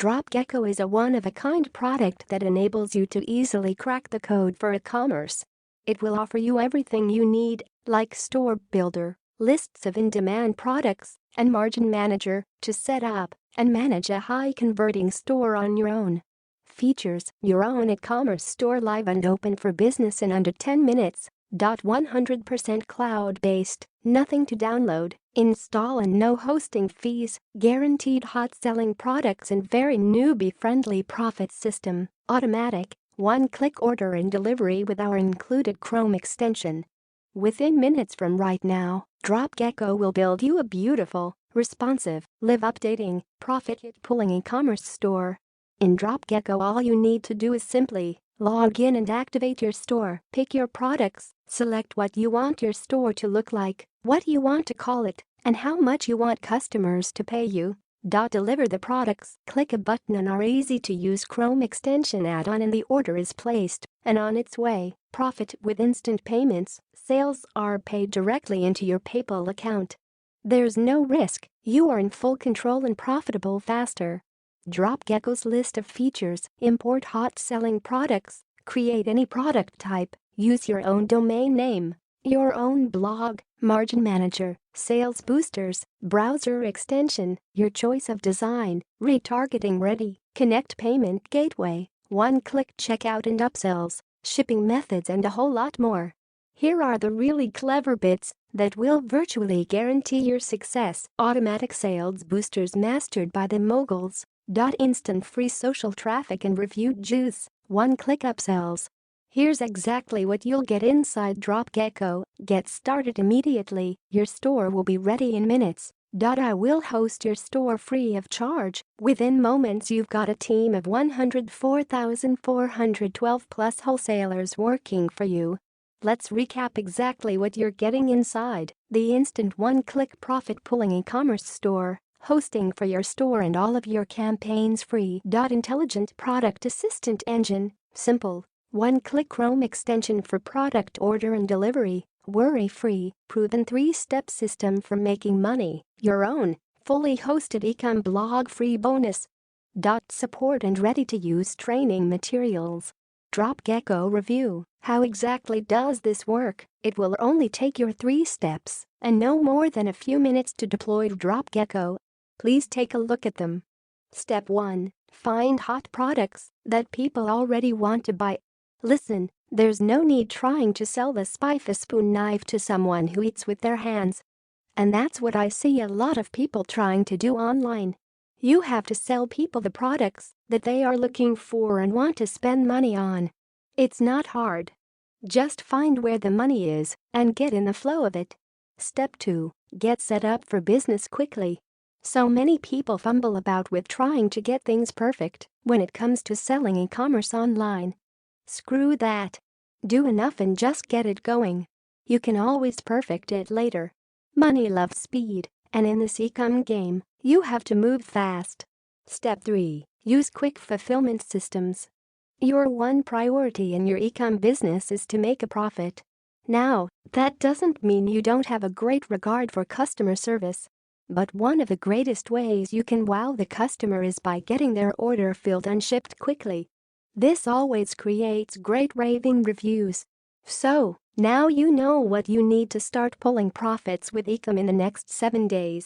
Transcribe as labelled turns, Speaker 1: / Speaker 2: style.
Speaker 1: DropGecko is a one-of-a-kind product that enables you to easily crack the code for e-commerce. It will offer you everything you need, like store builder, lists of in-demand products, and margin manager to set up and manage a high-converting store on your own. Features: your own e-commerce store live and open for business in under 10 minutes. 100% cloud-based, nothing to download, install and no hosting fees, guaranteed hot-selling products and very newbie-friendly profit system, automatic, one-click order and delivery with our included Chrome extension. Within minutes from right now, DropGecko will build you a beautiful, responsive, live-updating, profit-pulling e-commerce store. In DropGecko, all you need to do is simply log in and activate your store. Pick your products, select what you want your store to look like, what you want to call it, and how much you want customers to pay you. Deliver the products. Click a button on our easy-to-use Chrome extension add-on and the order is placed and on its way. Profit with instant payments. Sales are paid directly into your PayPal account. There's no risk. You are in full control and profitable faster. DropGecko's list of features: import hot-selling products, create any product type, use your own domain name, your own blog, margin manager, sales boosters, browser extension, your choice of design, retargeting ready, connect payment gateway, one-click checkout and upsells, shipping methods and a whole lot more. Here are the really clever bits that will virtually guarantee your success. Automatic sales boosters mastered by the moguls. Instant free social traffic and review juice, one-click upsells. Here's exactly what you'll get inside DropGecko. Get started immediately. Your store will be ready in minutes. I will host your store free of charge. Within moments you've got a team of 104,412 plus wholesalers working for you. Let's recap exactly what you're getting inside. The instant one-click profit-pulling e-commerce store. Hosting for your store and all of your campaigns free. Intelligent product assistant engine, simple, one-click Chrome extension for product order and delivery, worry-free, proven 3-step system for making money, your own, fully hosted e-com blog free bonus. Support and ready-to-use training materials. DropGecko review. How exactly does this work? It will only take your 3 steps and no more than a few minutes to deploy DropGecko. Please take a look at them. Step 1. Find hot products that people already want to buy. Listen, there's no need trying to sell the spice spoon knife to someone who eats with their hands. And that's what I see a lot of people trying to do online. You have to sell people the products that they are looking for and want to spend money on. It's not hard. Just find where the money is and get in the flow of it. Step 2. Get set up for business quickly. So many people fumble about with trying to get things perfect when it comes to selling e-commerce online. Screw that. Do enough and just get it going. You can always perfect it later. Money loves speed, and in this e-com game, you have to move fast. Step 3. Use quick fulfillment systems. Your one priority in your e-com business is to make a profit. Now, that doesn't mean you don't have a great regard for customer service. But one of the greatest ways you can wow the customer is by getting their order filled and shipped quickly. This always creates great raving reviews. So, now you know what you need to start pulling profits with e-com in the next 7 days.